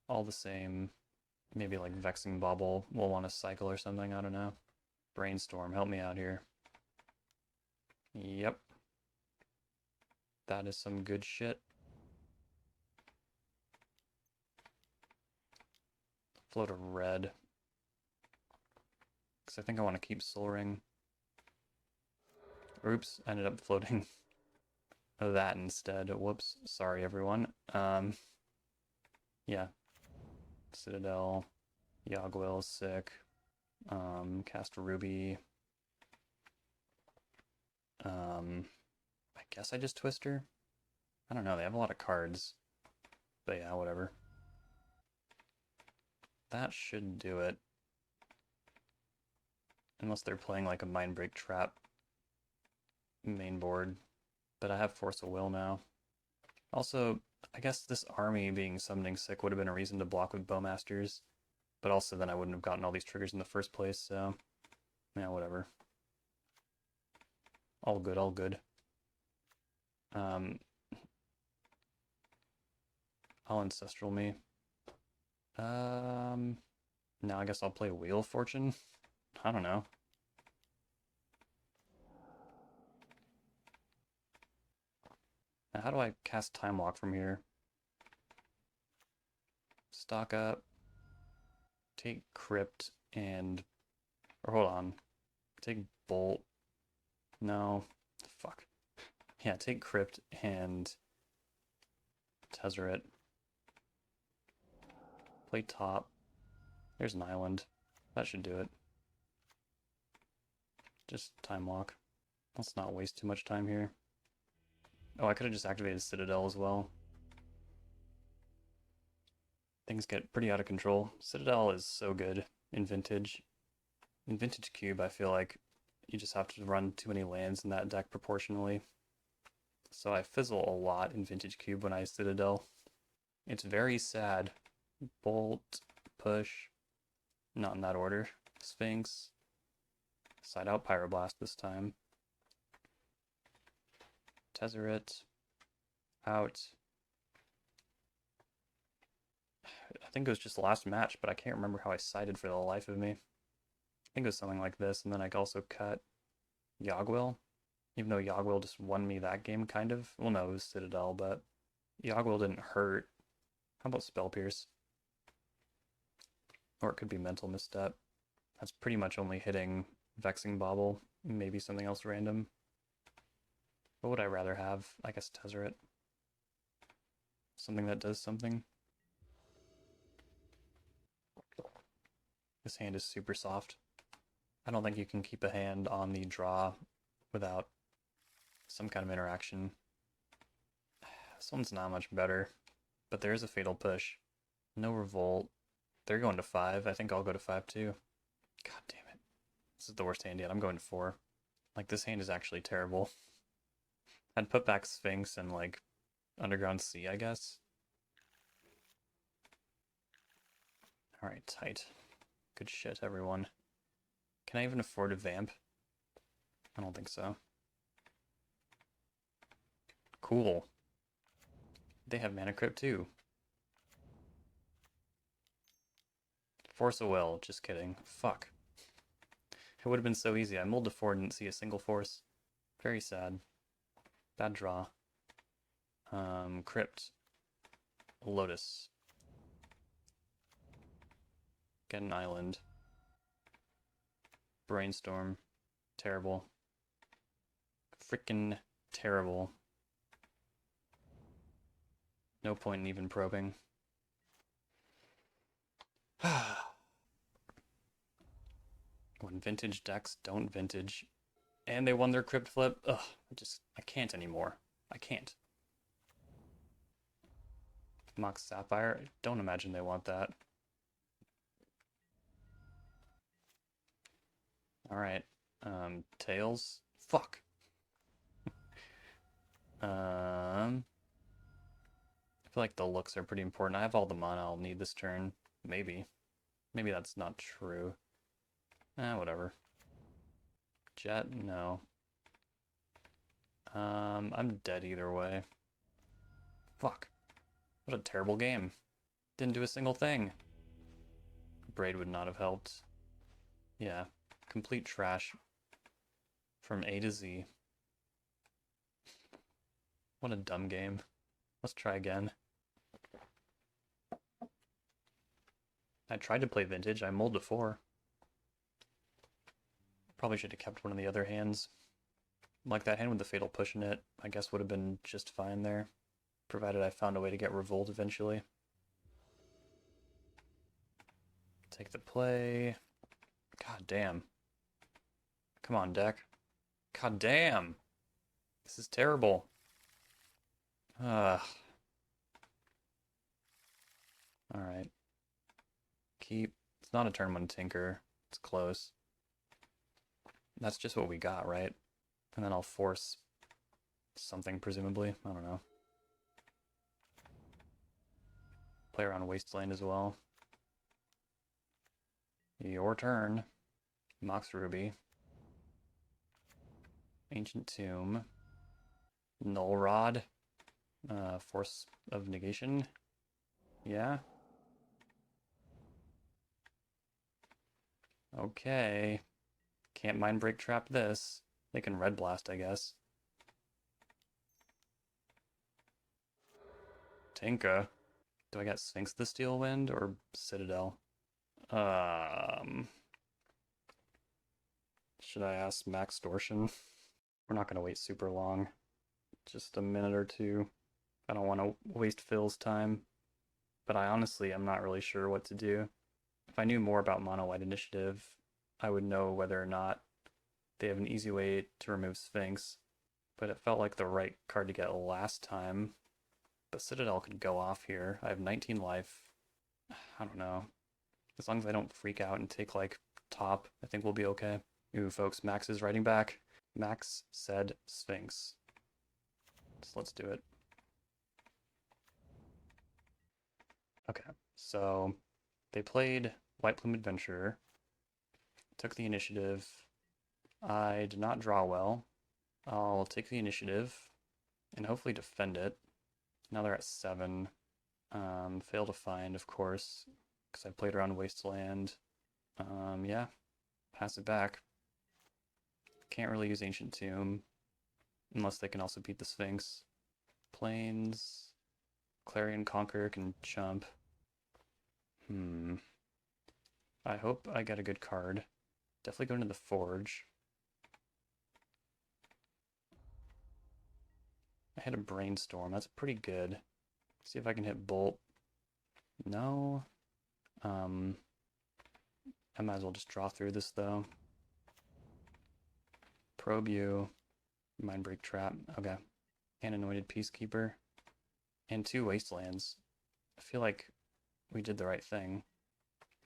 All the same. Maybe like Vexing Bauble will want to cycle or something, I don't know. Brainstorm, help me out here. Yep. That is some good shit. Float a red. Because I think I want to keep Soul Ring. Oops, I ended up floating that instead. Whoops, sorry everyone. Yeah. Citadel, Yogwill, sick. Cast a Ruby. I guess I just Twister? I don't know, they have a lot of cards. But yeah, whatever. That should do it. Unless they're playing like a Mindbreak Trap main board. But I have Force of Will now. Also, I guess this army being Summoning Sick would have been a reason to block with Bowmasters. But also then I wouldn't have gotten all these triggers in the first place, so... yeah, whatever. All good, all good. Um, I'll Ancestral me. Now I guess I'll play Wheel of Fortune. I don't know. Now how do I cast Time Walk from here? Stock up. Take Crypt and... Or hold on. Take Bolt. No. Fuck. Yeah, take Crypt and Tezzeret. Play top. There's an island. That should do it. Just Time Walk. Let's not waste too much time here. Oh, I could have just activated Citadel as well. Things get pretty out of control. Citadel is so good in Vintage. In Vintage Cube, I feel like you just have to run too many lands in that deck proportionally. So I fizzle a lot in Vintage Cube when I Citadel. It's very sad. Bolt, push, not in that order. Sphinx, side out Pyroblast this time. Tezzeret, out. I think it was just last match, but I can't remember how I sided for the life of me. I think it was something like this, and then I also cut Yogwill, even though Yogwill just won me that game, kind of. Well, no, it was Citadel, but Yogwill didn't hurt. How about Spell Pierce? Or it could be Mental Misstep. That's pretty much only hitting Vexing Bauble, maybe something else random. What would I rather have? I guess Tezzeret. Something that does something. This hand is super soft. I don't think you can keep a hand on the draw without some kind of interaction. This one's not much better, but there is a Fatal Push. No Revolt. They're going to 5. I think I'll go to 5 too. God damn it. This is the worst hand yet. I'm going to 4. Like, this hand is actually terrible. I'd put back Sphinx and, like, Underground Sea, I guess. Alright, tight. Good shit, everyone. Can I even afford a Vamp? I don't think so. Cool. They have Mana Crypt too. Force of Will, just kidding. Fuck. It would have been so easy. I mulled to 4 and didn't see a single force. Very sad. Bad draw. Crypt. Lotus. Get an island. Brainstorm. Terrible. Frickin' terrible. No point in even probing. When vintage decks don't vintage. And they won their Crypt flip. Ugh, I can't anymore. I can't. Mox Sapphire? Don't imagine they want that. Alright. Tails? Fuck. I feel like the looks are pretty important. I have all the mana I'll need this turn. Maybe. Maybe that's not true. Whatever. Jet? No. I'm dead either way. Fuck. What a terrible game. Didn't do a single thing. Braid would not have helped. Yeah. Complete trash. From A to Z. What a dumb game. Let's try again. I tried to play vintage. I mulled to 4. Probably should have kept one of the other hands. Like that hand with the Fatal Push in it, I guess would have been just fine there. Provided I found a way to get Revolt eventually. Take the play. God damn. Come on, deck. God damn. This is terrible. Ugh. Alright. Keep. It's not a turn 1 Tinker. It's close. That's just what we got, right? And then I'll force something, presumably. I don't know. Play around Wasteland as well. Your turn. Mox Ruby. Ancient Tomb. Null Rod. Force of Negation. Yeah. Okay. Can't Mind Break Trap this. They can Red Blast, I guess. Tinka. Do I got Sphinx the Steel Wind or Citadel? Should I ask Max Torsion? We're not gonna wait super long. Just a minute or two. I don't want to waste Phil's time. But I honestly am not really sure what to do. If I knew more about Mono White Initiative, I would know whether or not they have an easy way to remove Sphinx. But it felt like the right card to get last time. But Citadel could go off here. I have 19 life. I don't know. As long as I don't freak out and take like top, I think we'll be okay. Ooh, folks, Max is writing back. Max said Sphinx. So let's do it. Okay, so they played White Plume Adventurer, took the initiative. I did not draw well. I'll take the initiative and hopefully defend it. Now they're at 7. Fail to find, of course, because I played around Wasteland. Yeah, pass it back. Can't really use Ancient Tomb, unless they can also beat the Sphinx. Plains, Clarion Conqueror can jump. I hope I get a good card. Definitely go into the Forge. I hit a Brainstorm. That's pretty good. See if I can hit Bolt. No. I might as well just draw through this though. Probe you. Mind Break Trap. Okay. And Anointed Peacekeeper. And 2 Wastelands. I feel like we did the right thing.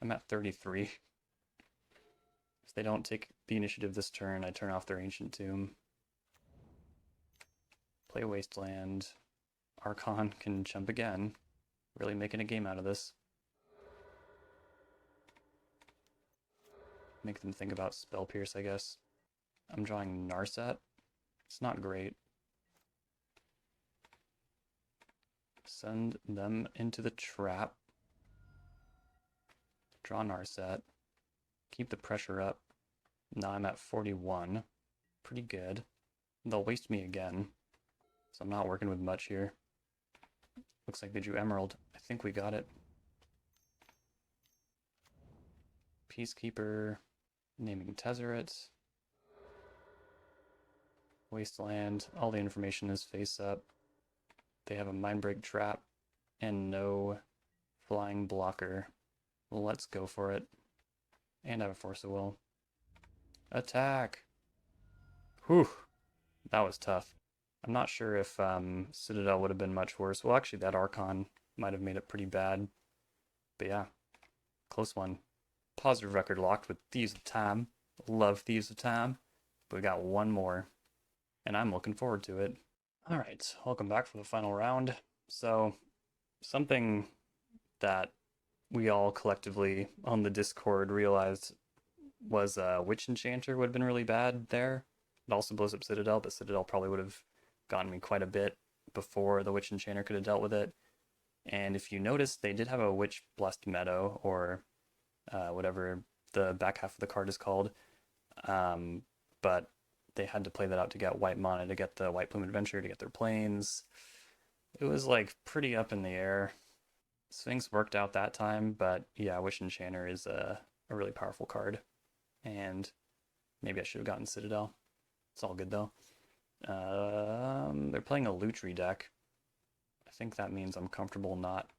I'm at 33. If they don't take the initiative this turn, I turn off their Ancient Tomb. Play Wasteland. Archon can jump again. Really making a game out of this. Make them think about Spell Pierce, I guess. I'm drawing Narset. It's not great. Send them into the trap. Draw Narset. Keep the pressure up. Now I'm at 41. Pretty good. They'll waste me again. So I'm not working with much here. Looks like they drew Emerald. I think we got it. Peacekeeper. Naming Tezzeret. Wasteland. All the information is face up. They have a Mind Break Trap and no flying blocker. Let's go for it. And I have a Force of Will. Attack! Whew! That was tough. I'm not sure if Citadel would have been much worse. Well, actually, that Archon might have made it pretty bad. But yeah, close one. Positive record locked with Thieves of Time. Love Thieves of Time. But we got one more. And I'm looking forward to it. Alright, welcome back for the final round. So, something that we all collectively on the Discord realized was Witch Enchanter would have been really bad there. It also blows up Citadel, but Citadel probably would have gotten me quite a bit before the Witch Enchanter could have dealt with it. And if you notice, they did have a Witch Blessed Meadow, or whatever the back half of the card is called. But they had to play that out to get white mana, to get the White Plume Adventure, to get their planes. It was like pretty up in the air. Sphinx worked out that time, but yeah, Witch Enchanter is a really powerful card. And maybe I should have gotten Citadel. It's all good though. They're playing a Lutri deck. I think that means I'm comfortable not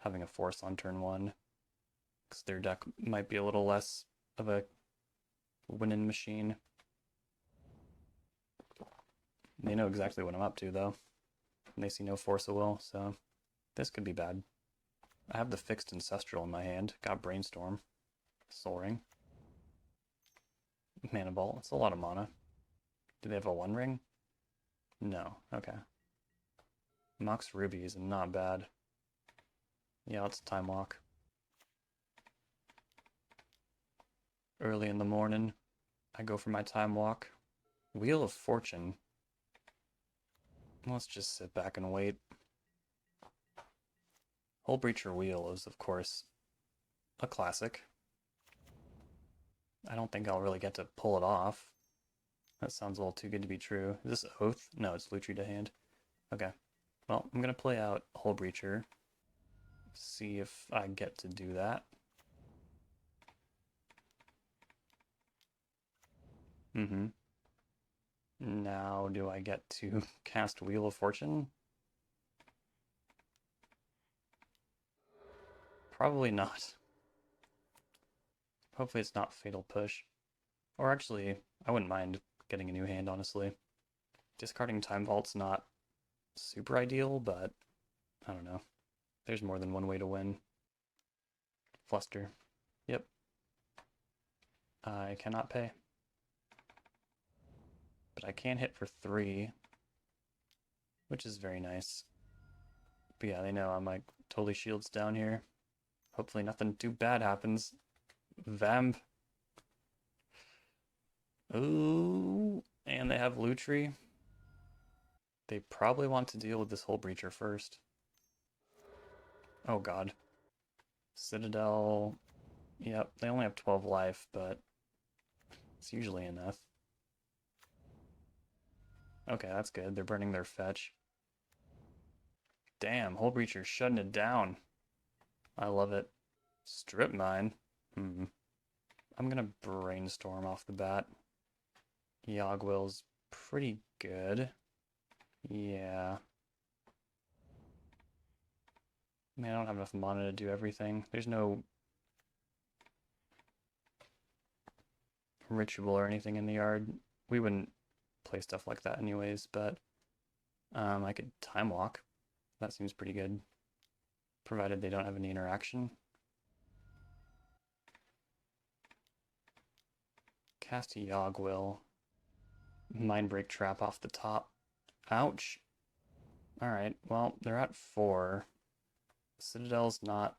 having a Force on turn 1. Because their deck might be a little less of a winning machine. They know exactly what I'm up to though. And they see no Force of Will, so this could be bad. I have the fixed Ancestral in my hand. Got Brainstorm. Soaring. Mana Vault. It's a lot of mana. Do they have a One Ring? No. Okay. Mox Ruby is not bad. Yeah, let's Time Walk. Early in the morning, I go for my Time Walk. Wheel of Fortune. Let's just sit back and wait. Hull Breacher Wheel is, of course, a classic. I don't think I'll really get to pull it off. That sounds a little too good to be true. Is this Oath? No, it's Lutri to hand. Okay. Well, I'm going to play out Hull Breacher. See if I get to do that. Now, do I get to cast Wheel of Fortune? Probably not. Hopefully it's not Fatal Push. Or actually, I wouldn't mind getting a new hand, honestly. Discarding Time Vault's not super ideal, but I don't know. There's more than one way to win. Fluster. Yep. I cannot pay. But I can hit for 3, which is very nice. But yeah, they know I'm like totally shields down here. Hopefully nothing too bad happens. Vamp. Ooh, and they have Lutri. They probably want to deal with this Hull Breacher first. Oh god. Citadel. Yep, they only have 12 life, but it's usually enough. Okay, that's good. They're burning their fetch. Damn, Hull Breacher shutting it down. I love it. Strip Mine. I'm gonna Brainstorm off the bat. Yogwill's pretty good. Yeah. I mean, I don't have enough mana to do everything. There's no ritual or anything in the yard. We wouldn't play stuff like that anyways, but I could Time Walk. That seems pretty good. Provided they don't have any interaction. Cast Yogwill. Mindbreak Trap off the top. Ouch. Alright, well, they're at 4. Citadel's not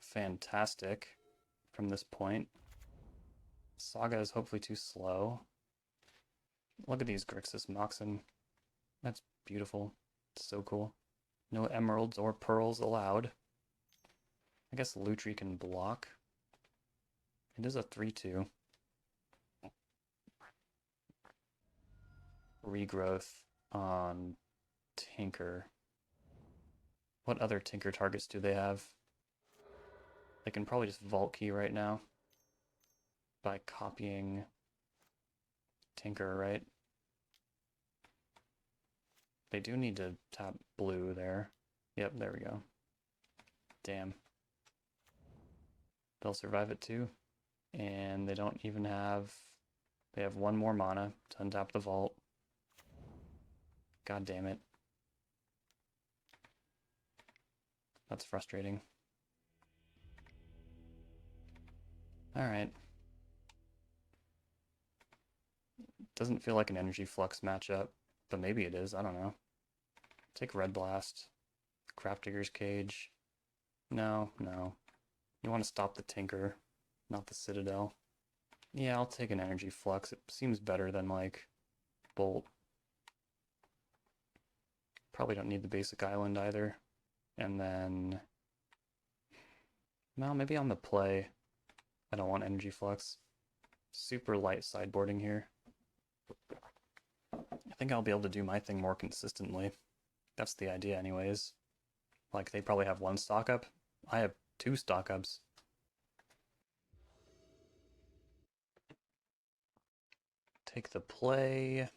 fantastic from this point. Saga is hopefully too slow. Look at these Grixis Moxen. That's beautiful. It's so cool. No emeralds or pearls allowed. I guess Lutri can block. It is a 3-2. Regrowth on Tinker. What other Tinker targets do they have? They can probably just Vault Key right now by copying Tinker, right? They do need to tap blue there. Yep, there we go. Damn. They'll survive it too. And they don't even have... They have 1 more mana to untap the vault. God damn it. That's frustrating. Alright. Doesn't feel like an Energy Flux matchup, but maybe it is, I don't know. Take Red Blast. Craft Digger's Cage. No. You want to stop the Tinker, not the Citadel. Yeah, I'll take an Energy Flux. It seems better than, like, Bolt. Probably don't need the basic island either. And then... Well, maybe on the play, I don't want Energy Flux. Super light sideboarding here. I think I'll be able to do my thing more consistently. That's the idea anyways. Like, they probably have 1 stock up. I have 2 stock ups. Take the play.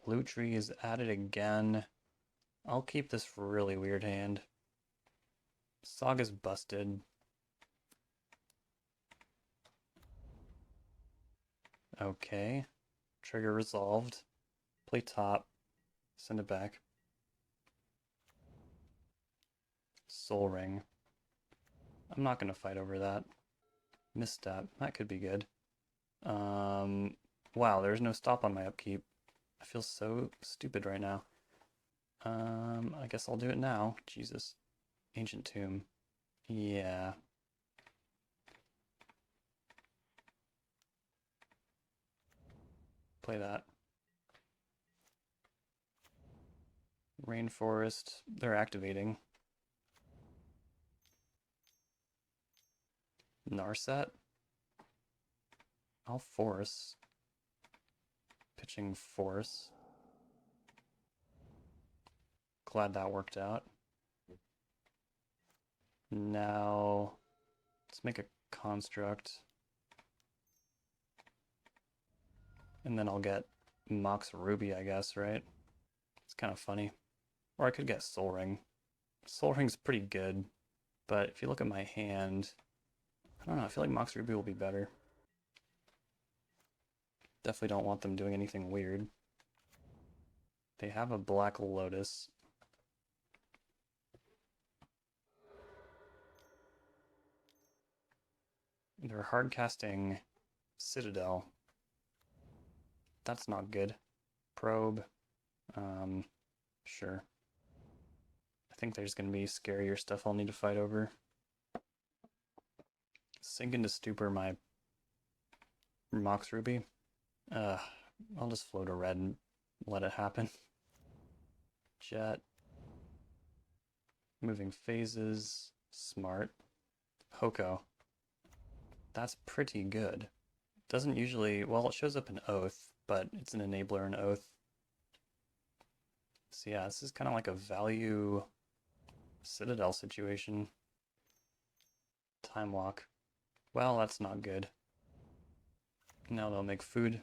Lutri is at it again. I'll keep this really weird hand. Saga's busted. Okay. Trigger resolved. Play top. Send it back. Soul Ring. I'm not going to fight over that. Misstep. That could be good. Wow, there's no stop on my upkeep. I feel so stupid right now. I guess I'll do it now. Jesus. Ancient Tomb. Yeah. Play that. Rainforest, they're activating. Narset? I'll force. Pitching force. Glad that worked out. Now, let's make a construct. And then I'll get Mox Ruby, I guess, right? It's kind of funny. Or I could get Soul Ring. Soul Ring's pretty good, but if you look at my hand, I don't know, I feel like Mox Ruby will be better. Definitely don't want them doing anything weird. They have a Black Lotus. They're hard casting Citadel. That's not good. Probe. Sure. I think there's going to be scarier stuff I'll need to fight over. Sink into Stupor my Mox Ruby. I'll just float a red and let it happen. Jet. Moving phases. Smart. Hoko. That's pretty good. Doesn't usually, well, it shows up in Oath, but it's an enabler in Oath. So yeah, this is kind of like a value Citadel situation. Time Walk. Well, that's not good. Now they'll make food.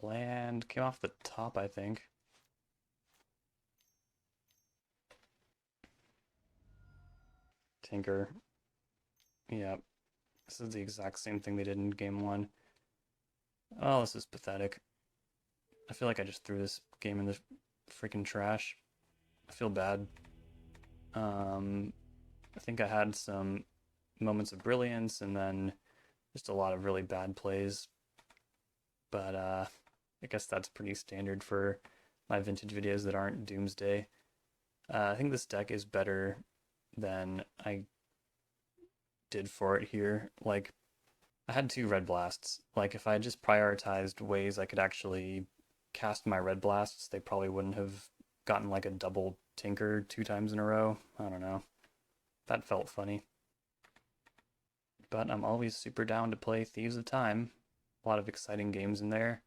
Land came off the top, I think. Tinker. Yeah, this is the exact same thing they did in game one. Oh, this is pathetic. I feel like I just threw this game in the freaking trash. I feel bad. I think I had some moments of brilliance and then just a lot of really bad plays. But I guess that's pretty standard for my vintage videos that aren't Doomsday. I think this deck is better than I did for it here. Like, I had 2 Red Blasts. Like, if I just prioritized ways I could actually cast my Red Blasts, they probably wouldn't have gotten like a double Tinker 2 times in a row. I don't know. That felt funny. But I'm always super down to play Thieves of Time. A lot of exciting games in there.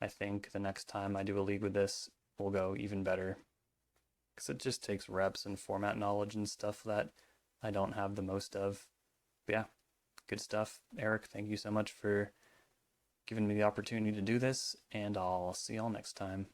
I think the next time I do a league with this will go even better. Because it just takes reps and format knowledge and stuff that I don't have the most of. But yeah, good stuff. Eric, thank you so much for giving me the opportunity to do this, and I'll see y'all next time.